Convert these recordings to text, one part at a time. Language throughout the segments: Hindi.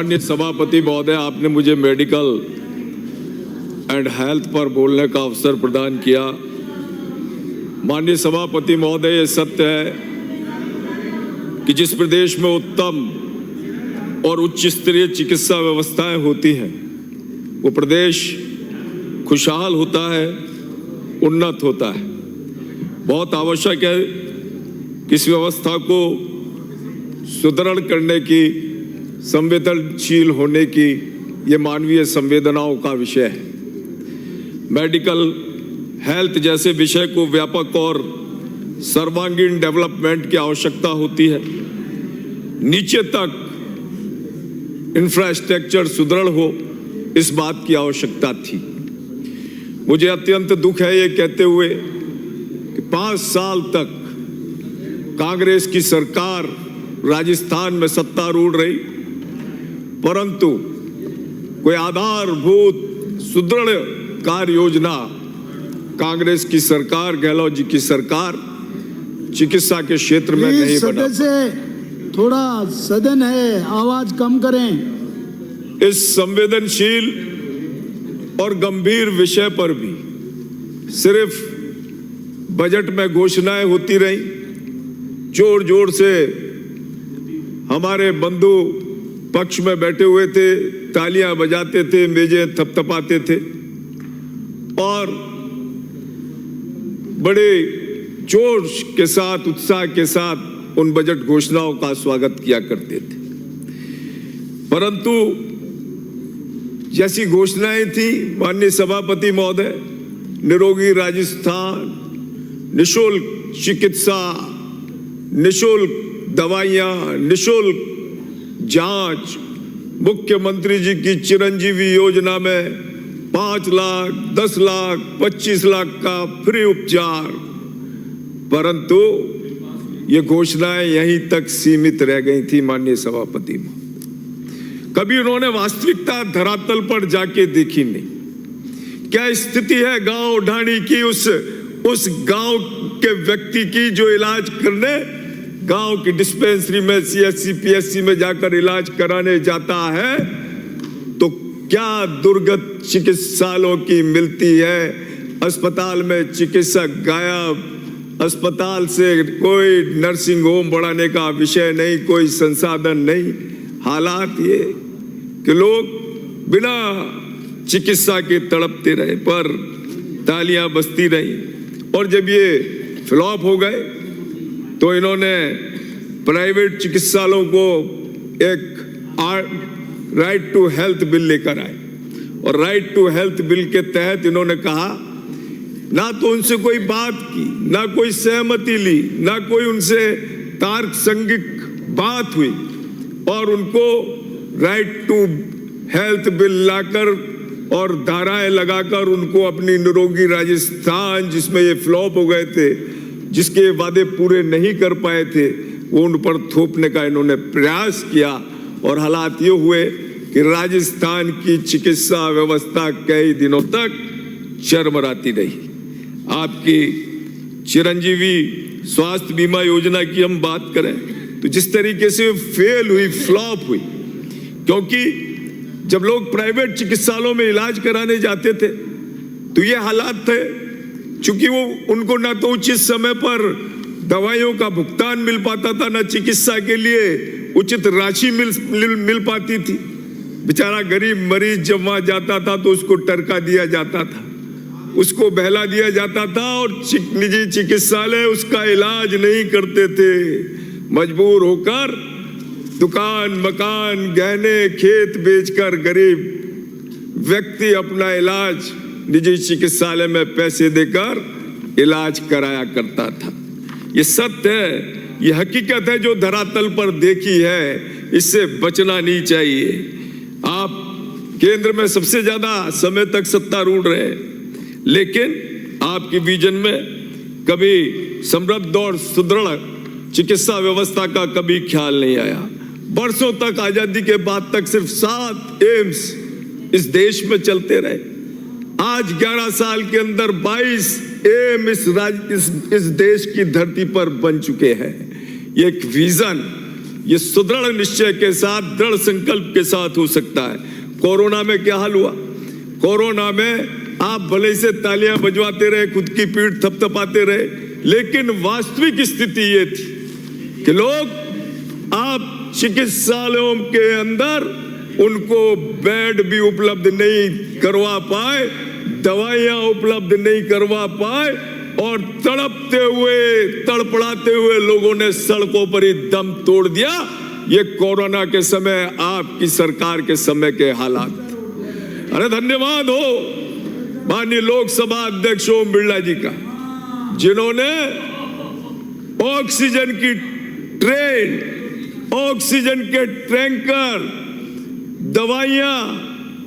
माननीय सभापति महोदय, आपने मुझे मेडिकल एंड हेल्थ पर बोलने का अवसर प्रदान किया। माननीय सभापति महोदय, ये सत्य है कि जिस प्रदेश में उत्तम और उच्च स्तरीय चिकित्सा व्यवस्थाएं होती हैं वो प्रदेश खुशहाल होता है, उन्नत होता है। बहुत आवश्यक है कि इस व्यवस्था को सुदृढ़ करने की, संवेदनशील होने की, ये मानवीय संवेदनाओं का विषय है। मेडिकल हेल्थ जैसे विषय को व्यापक और सर्वांगीण डेवलपमेंट की आवश्यकता होती है। नीचे तक इंफ्रास्ट्रक्चर सुदृढ़ हो, इस बात की आवश्यकता थी। मुझे अत्यंत दुख है ये कहते हुए कि 5 साल तक कांग्रेस की सरकार राजस्थान में सत्तारूढ़ रही, परंतु कोई आधारभूत सुदृढ़ कार्य योजना कांग्रेस की सरकार, गहलोत जी की सरकार चिकित्सा के क्षेत्र में नहीं बना। से थोड़ा सदन है, आवाज कम करें। इस संवेदनशील और गंभीर विषय पर भी सिर्फ बजट में घोषणाएं होती रही। जोर जोर से हमारे बंधु पक्ष में बैठे हुए थे, तालियां बजाते थे, मेजें थपथपाते थे और बड़े जोश के साथ, उत्साह के साथ उन बजट घोषणाओं का स्वागत किया करते थे। परंतु जैसी घोषणाएं थी, माननीय सभापति महोदय, निरोगी राजस्थान, निशुल्क चिकित्सा, निशुल्क दवाइयां, निशुल्क जांच, मुख्यमंत्री जी की चिरंजीवी योजना में 5 लाख, 10 लाख, 25 लाख का फ्री उपचार, परंतु ये घोषणाएं यहीं तक सीमित रह गई थी। माननीय सभापति, कभी उन्होंने वास्तविकता धरातल पर जाके देखी नहीं। क्या स्थिति है गांव ढाणी की, उस गांव के व्यक्ति की जो इलाज करने गांव की डिस्पेंसरी में, सीएचसी, पीएचसी में जाकर इलाज कराने जाता है तो क्या दुर्गत चिकित्सालयों की मिलती है। अस्पताल में चिकित्सक गायब, अस्पताल से कोई नर्सिंग होम बढ़ाने का विषय नहीं, कोई संसाधन नहीं। हालात ये कि लोग बिना चिकित्सा के तड़पते रहे, पर तालियां बजती रही। और जब ये फ्लॉप हो गए तो इन्होंने प्राइवेट चिकित्सालयों को एक राइट टू हेल्थ बिल लेकर आए और राइट टू हेल्थ बिल के तहत इन्होंने कहा, ना तो उनसे कोई बात की, ना कोई सहमति ली, ना कोई उनसे तर्क संगत बात हुई और उनको राइट टू हेल्थ बिल लाकर और धाराएं लगाकर उनको अपनी निरोगी राजस्थान, जिसमें ये फ्लॉप हो गए थे, जिसके वादे पूरे नहीं कर पाए थे, वो उन पर थोपने का इन्होंने प्रयास किया। और हालात ये हुए कि राजस्थान की चिकित्सा व्यवस्था कई दिनों तक चरमराती रही। आपकी चिरंजीवी स्वास्थ्य बीमा योजना की हम बात करें तो जिस तरीके से फेल हुई, फ्लॉप हुई, क्योंकि जब लोग प्राइवेट चिकित्सालयों में इलाज कराने जाते थे तो ये हालात थे, चूंकि वो उनको ना तो उचित समय पर दवाइयों का भुगतान मिल पाता था, ना चिकित्सा के लिए उचित राशि मिल पाती थी। बेचारा गरीब मरीज जब वहां जाता था तो उसको टरका दिया जाता था, उसको बहला दिया जाता था और निजी चिकित्सालय उसका इलाज नहीं करते थे। मजबूर होकर दुकान, मकान, गहने, खेत बेचकर गरीब व्यक्ति अपना इलाज निजी चिकित्सालय में पैसे देकर इलाज कराया करता था। ये सत्य है, ये हकीकत है जो धरातल पर देखी है, इससे बचना नहीं चाहिए। आप केंद्र में सबसे ज्यादा समय तक सत्तारूढ़ रहे, लेकिन आपकी विजन में कभी समृद्ध और सुदृढ़ चिकित्सा व्यवस्था का कभी ख्याल नहीं आया। बरसों तक, आजादी के बाद तक सिर्फ 7 एम्स इस देश में चलते रहे। आज 11 साल के अंदर 22 एम इस देश की धरती पर बन चुके हैं। ये एक विजन, ये सुदृढ़ निश्चय के साथ, दृढ़ संकल्प के साथ हो सकता है। कोरोना में क्या हाल हुआ? कोरोना में आप भले से तालियां बजवाते रहे, खुद की पीठ थपथपाते रहे, लेकिन वास्तविक स्थिति ये थी कि लोग आप चिकित्सालयों के अंदर उनको बेड भी उपलब्ध नहीं करवा पाए, दवाइयां उपलब्ध नहीं करवा पाए, और तड़पते हुए, तड़पड़ाते हुए लोगों ने सड़कों पर ही दम तोड़ दिया। ये कोरोना के समय, आपकी सरकार के समय के हालात। अरे धन्यवाद हो माननीय लोकसभा अध्यक्ष ओम बिरला जी का, जिन्होंने ऑक्सीजन की ट्रेन, ऑक्सीजन के टैंकर, दवाइयां,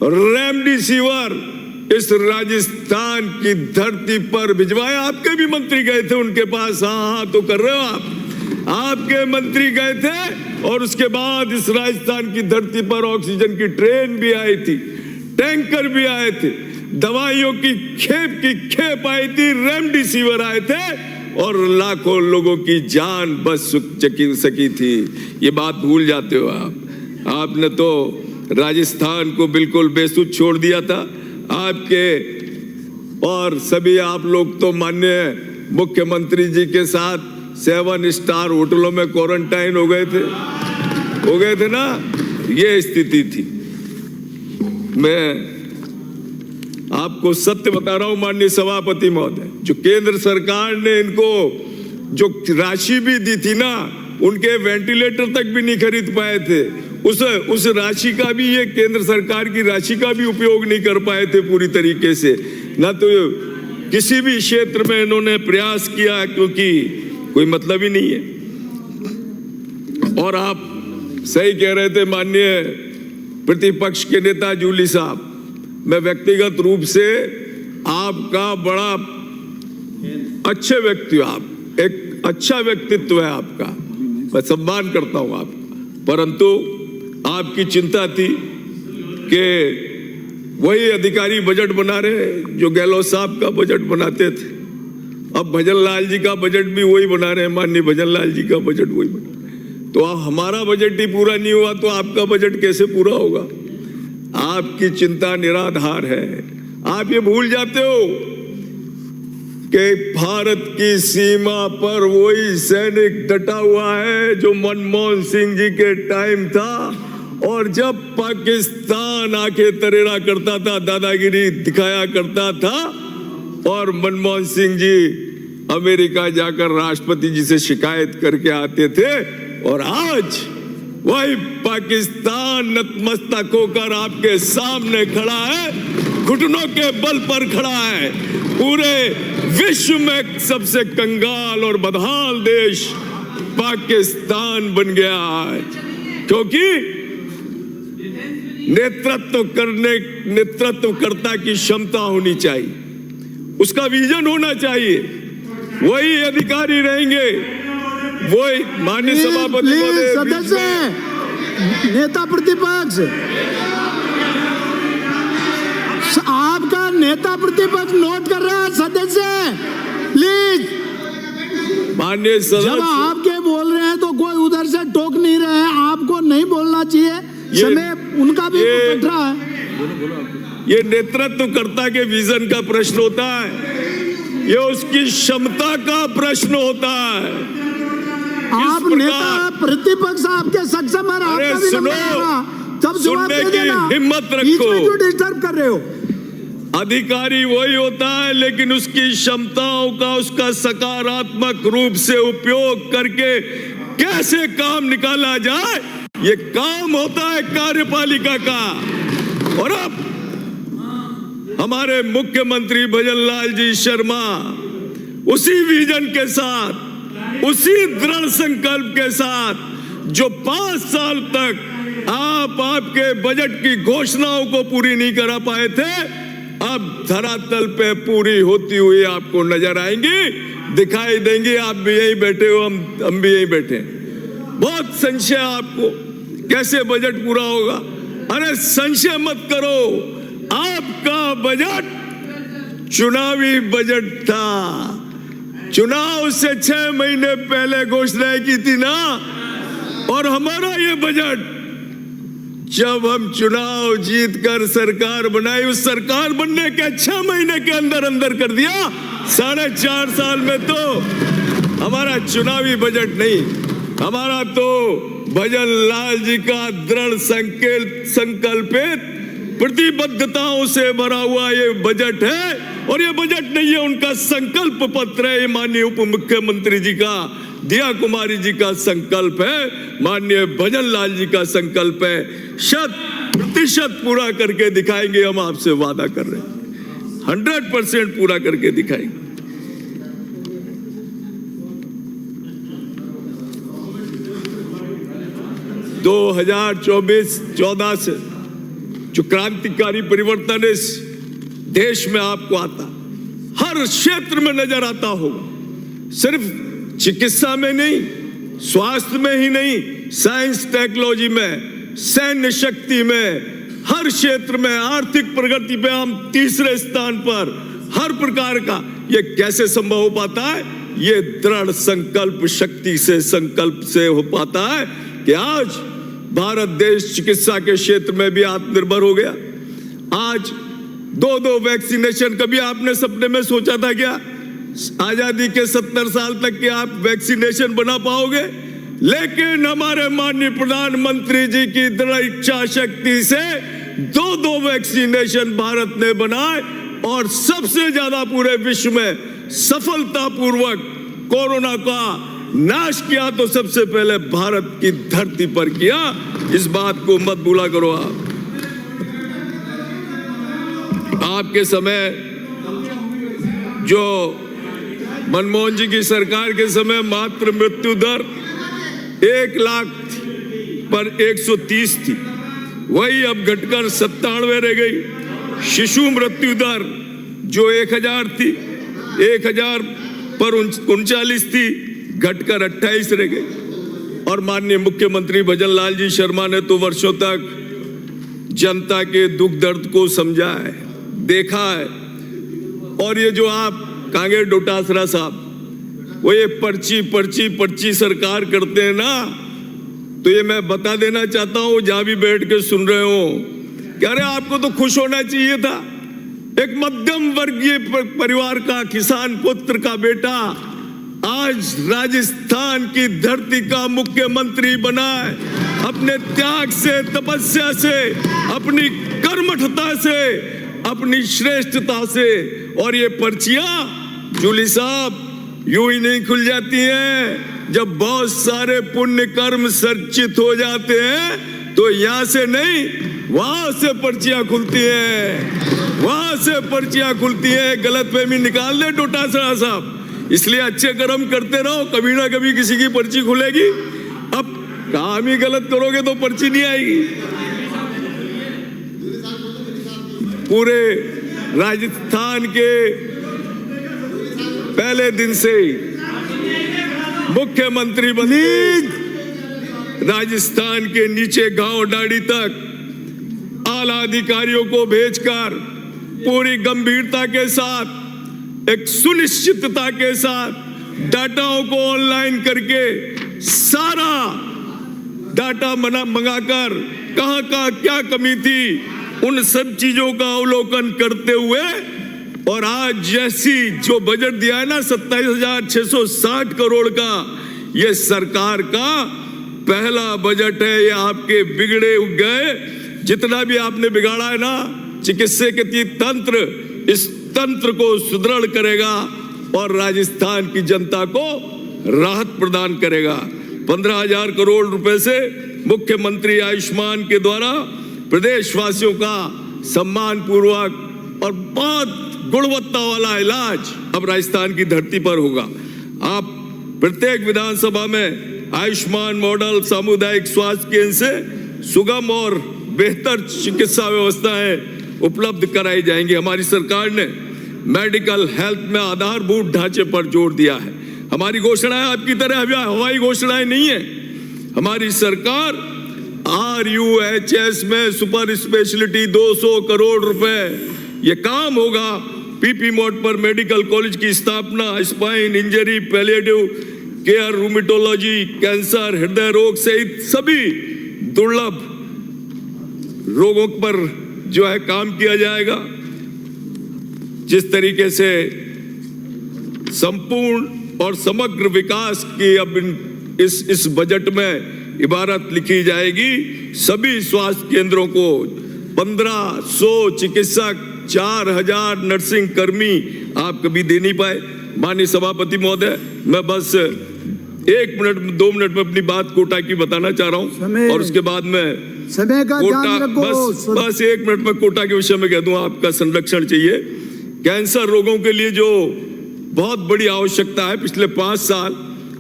रेमडेसिविर इस राजस्थान की धरती पर भिजवाया। आपके भी मंत्री गए थे उनके पास, हाँ तो कर रहे हो आप, आपके मंत्री गए थे, और उसके बाद इस राजस्थान की धरती पर ऑक्सीजन की ट्रेन भी आई थी, टैंकर भी आए थे, दवाइयों की खेप आई थी, रेमडेसिविर आए थे, और लाखों लोगों की जान बच सकी थी। ये बात भूल जाते हो आप। आपने तो राजस्थान को बिल्कुल बेसुध छोड़ दिया था। आपके और सभी आप लोग तो माननीय मुख्यमंत्री जी के साथ 7 स्टार होटलों में क्वारंटाइन हो गए थे ना। ये स्थिति थी। मैं आपको सत्य बता रहा हूं माननीय सभापति महोदय, जो केंद्र सरकार ने इनको जो राशि भी दी थी ना, उनके वेंटिलेटर तक भी नहीं खरीद पाए थे। उस राशि का भी, ये केंद्र सरकार की राशि का भी उपयोग नहीं कर पाए थे पूरी तरीके से, ना तो किसी भी क्षेत्र में इन्होंने प्रयास किया, क्योंकि कोई मतलब ही नहीं है। और आप सही कह रहे थे माननीय प्रतिपक्ष के नेता जूली साहब, मैं व्यक्तिगत रूप से आपका बड़ा अच्छे व्यक्ति हो, आप एक अच्छा व्यक्तित्व है आपका, मैं सम्मान करता हूं आपका, परंतु आपकी चिंता थी कि वही अधिकारी बजट बना रहे जो गहलोत साहब का बजट बनाते थे। अब भजन लाल जी का बजट भी वही बना रहे हैं, माननीय भजन लाल जी का बजट वही बना रहे हैं। तो हमारा बजट ही पूरा नहीं हुआ तो आपका बजट कैसे पूरा होगा? आपकी चिंता निराधार है। आप ये भूल जाते हो कि भारत की सीमा पर वही सैनिक डटा हुआ है जो मनमोहन सिंह जी के टाइम था, और जब पाकिस्तान आके तरेरा करता था, दादागिरी दिखाया करता था, और मनमोहन सिंह जी अमेरिका जाकर राष्ट्रपति जी से शिकायत करके आते थे, और आज वही पाकिस्तान नतमस्तक होकर आपके सामने खड़ा है, घुटनों के बल पर खड़ा है। पूरे विश्व में सबसे कंगाल और बदहाल देश पाकिस्तान बन गया है, क्योंकि नेतृत्वकर्ता की क्षमता होनी चाहिए, उसका विजन होना चाहिए, वही अधिकारी रहेंगे, वही माननीय सभापति महोदय, सदस्य, नेता प्रतिपक्ष, आपका नेता प्रतिपक्ष नोट कर रहा है। सदस्य प्लीज, माननीय सदस्य, जब आपके बोल रहे हैं तो कोई उधर से टोक नहीं रहे हैं, आपको नहीं बोलना चाहिए, समय उनका भी कट रहा है। ये नेतृत्वकर्ता के विजन का प्रश्न होता है, ये उसकी क्षमता का प्रश्न होता है। आप नेता प्रतिपक्ष आपके सक्षम है, आपका भी नंबर आएगा, तब जवाब दे देना, हिम्मत रखो, बीच में क्यों डिस्टर्ब कर रहे हो? अधिकारी वही होता है, लेकिन उसकी क्षमताओं का, उसका सकारात्मक रूप से उपयोग करके कैसे काम निकाला जाए, ये काम होता है कार्यपालिका का। और अब हमारे मुख्यमंत्री भजन लाल जी शर्मा उसी विजन के साथ, उसी दृढ़ संकल्प के साथ, जो 5 साल तक आपके बजट की घोषणाओं को पूरी नहीं करा पाए थे, अब धरातल पे पूरी होती हुई आपको नजर आएंगी, दिखाई देंगी। आप भी यहीं बैठे हो, हम भी यहीं बैठे हैं। बहुत संशय आपको कैसे बजट पूरा होगा। अरे संशय मत करो, आपका बजट चुनावी बजट था। चुनाव से 6 महीने पहले घोषणा की थी ना, और हमारा ये बजट जब हम चुनाव जीतकर सरकार बनाई, उस सरकार बनने के 6 महीने के अंदर अंदर कर दिया। 4.5 साल में तो हमारा चुनावी बजट नहीं, हमारा तो भजन लाल जी का दृढ़ संकल्पित प्रतिबद्धताओं से भरा हुआ ये बजट है। और ये बजट नहीं है, उनका संकल्प पत्र है। माननीय उप मुख्यमंत्री जी का, दिया कुमारी जी का संकल्प है, माननीय भजन लाल जी का संकल्प है। 100% पूरा करके दिखाएंगे, हम आपसे वादा कर रहे हैं। 100% पूरा करके दिखाएंगे। दो 2024-14 से जो क्रांतिकारी परिवर्तन इस देश में आपको आता, हर क्षेत्र में नजर आता होगा। सिर्फ चिकित्सा में नहीं, स्वास्थ्य में ही नहीं, साइंस टेक्नोलॉजी में, सैन्य शक्ति में, हर क्षेत्र में, आर्थिक प्रगति पे हम तीसरे स्थान पर। हर प्रकार का ये कैसे संभव हो पाता है? ये दृढ़ संकल्प शक्ति से, संकल्प से हो पाता है कि आज भारत देश चिकित्सा के क्षेत्र में भी आत्मनिर्भर हो गया। आज 2 वैक्सीनेशन, कभी आपने सपने में सोचा था क्या आजादी के 70 साल तक के आप वैक्सीनेशन बना पाओगे? लेकिन हमारे माननीय प्रधानमंत्री जी की दृढ़ इच्छा शक्ति से 2 वैक्सीनेशन भारत ने बनाए और सबसे ज्यादा पूरे विश्व में सफलतापूर्वक कोरोना का नाश किया तो सबसे पहले भारत की धरती पर किया। इस बात को मत भूला करो। आपके समय जो मनमोहन जी की सरकार के समय मात्र मृत्यु दर 1 लाख पर 130 थी, वही अब घटकर 97 रह गई। शिशु मृत्यु दर जो 1000 थी, 1000 पर 39 थी, घटकर 28 रह गई। और माननीय मुख्यमंत्री भजन लाल जी शर्मा ने तो वर्षों तक जनता के दुख दर्द को समझा है, देखा है। और ये जो आप कांगेर डोटासरा साहब, वो ये पर्ची सरकार करते हैं ना, तो ये मैं बता देना चाहता हूं, जहां भी बैठ के सुन रहे हो, कि अरे आपको तो खुश होना चाहिए था। एक मध्यम वर्गीय परिवार का किसान पुत्र का बेटा आज राजस्थान की धरती का मुख्यमंत्री बना है। अपने त्याग से, तपस्या से, अपनी कर्मठता से, अपनी श्रेष्ठता से। और ये पर्चियां जूली साहब यूं ही नहीं खुल जाती हैं। जब बहुत सारे पुण्य कर्म सर्जित हो जाते हैं तो यहां से नहीं, वहां से पर्चियां खुलती हैं, वहां से पर्चियां खुलती हैं। गलतफहमी निकाल दे डोटासरा साहब। इसलिए अच्छे कर्म करते रहो, कभी ना कभी किसी की पर्ची खुलेगी। अब काम ही गलत करोगे तो पर्ची नहीं आएगी। पूरे राजस्थान के पहले दिन से मुख्यमंत्री बने, राजस्थान के नीचे गांव डाड़ी तक आला अधिकारियों को भेजकर पूरी गंभीरता के साथ, एक सुनिश्चितता के साथ डाटाओं को ऑनलाइन करके सारा डाटा मंगाकर कहां का क्या कमी थी, उन सब चीजों का अवलोकन करते हुए, और आज जैसी जो बजट दिया है ना 27,660 करोड़ का, ये सरकार का पहला बजट है। ये आपके बिगड़े गए जितना भी आपने बिगाड़ा है ना चिकित्सा के तंत्र, इस तंत्र को सुदृढ़ करेगा और राजस्थान की जनता को राहत प्रदान करेगा। 15,000 करोड़ रुपए से मुख्यमंत्री आयुष्मान के द्वारा प्रदेशवासियों का सम्मान पूर्वक और बहुत गुणवत्ता वाला इलाज अब राजस्थान की धरती पर होगा। आप प्रत्येक विधानसभा में आयुष्मान मॉडल सामुदायिक स्वास्थ्य केंद्र से सुगम और बेहतर चिकित्सा व्यवस्थाएं उपलब्ध कराई जाएंगी। हमारी सरकार ने मेडिकल हेल्थ में आधारभूत ढांचे पर जोर दिया है। हमारी घोषणाएं आपकी तरह हवाई घोषणाएं नहीं है। हमारी सरकार RUHS में सुपर स्पेशलिटी 200 करोड़ रुपए ये काम होगा। PP मोड पर मेडिकल कॉलेज की स्थापना, spine injury palliative care rheumatology, cancer, हृदय रोग सहित सभी दुर्लभ रोगों पर जो है काम किया जाएगा। जिस तरीके से संपूर्ण और समग्र विकास की अब इस बजट में इबारत लिखी जाएगी, सभी स्वास्थ्य केंद्रों को 1500 चिकित्सक, 4000 नर्सिंग कर्मी आप कभी दे नहीं पाए। माननीय सभापति महोदय, मैं बस 1 मिनट 2 मिनट में अपनी बात कोटा की बताना चाह रहा हूं और उसके बाद में समय का कोटा, ध्यान रखो। बस 1 मिनट में कोटा के विषय में कह दूं, आपका संरक्षण चाहिए। कैंसर रोगों के लिए जो बहुत बड़ी आवश्यकता है, पिछले 5 साल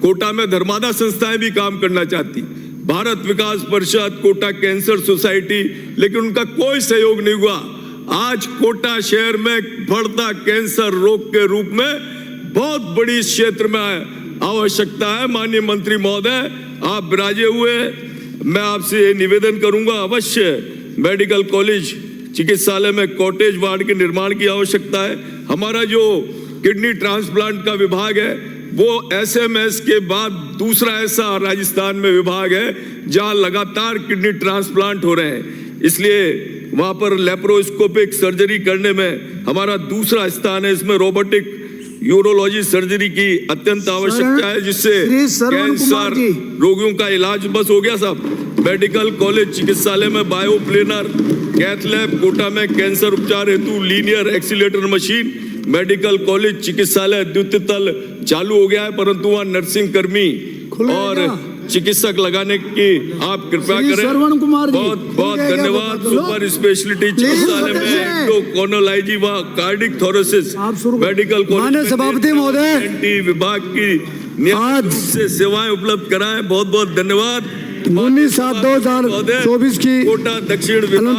कोटा में धर्मादा संस्थाएं भी काम करना चाहती, भारत विकास परिषद, कोटा कैंसर सोसाइटी, लेकिन उनका कोई सहयोग नहीं हुआ। आज कोटा शहर में बढ़ता कैंसर रोग के रूप में बहुत बड़ी क्षेत्र में आवश्यकता है। माननीय मंत्री महोदय, आप विराजे हुए, मैं आपसे ये निवेदन करूंगा, अवश्य मेडिकल कॉलेज चिकित्सालय में कॉटेज वार्ड के निर्माण की आवश्यकता है। हमारा जो किडनी ट्रांसप्लांट का विभाग है, वो एसएमएस के बाद दूसरा ऐसा राजस्थान में विभाग है जहां लगातार किडनी ट्रांसप्लांट हो रहे हैं, इसलिए वहां पर लेप्रोस्कोपिक सर्जरी करने में हमारा दूसरा स्थान है। इसमें रोबोटिक यूरोलॉजी सर्जरी की अत्यंत आवश्यकता है, जिससे कैंसर रोगियों का इलाज बस हो गया साहब। मेडिकल कॉलेज चिकित्सालय में बायोप्लेनर कैथ लैब, कोटा में कैंसर उपचार हेतु linear accelerator machine, medical college चिकित्सालय द्वितीय तल चालू हो गया है, परंतु वहां नर्सिंग कर्मी और चिकित्सक लगाने की आप कृपया करें। श्रवण कुमार जी, बहुत बहुत धन्यवाद। सुपर स्पेशलिटी चिकित्सालय में एंडोक्रोनोलॉजी व कार्डिक थोरेसिस मेडिकल कॉलेज सभापति महोदय विभाग की नियमित रूप से सेवाएं उपलब्ध कराएं। बहुत बहुत धन्यवाद। 19/7/2024 की कोटा दक्षिण विभाग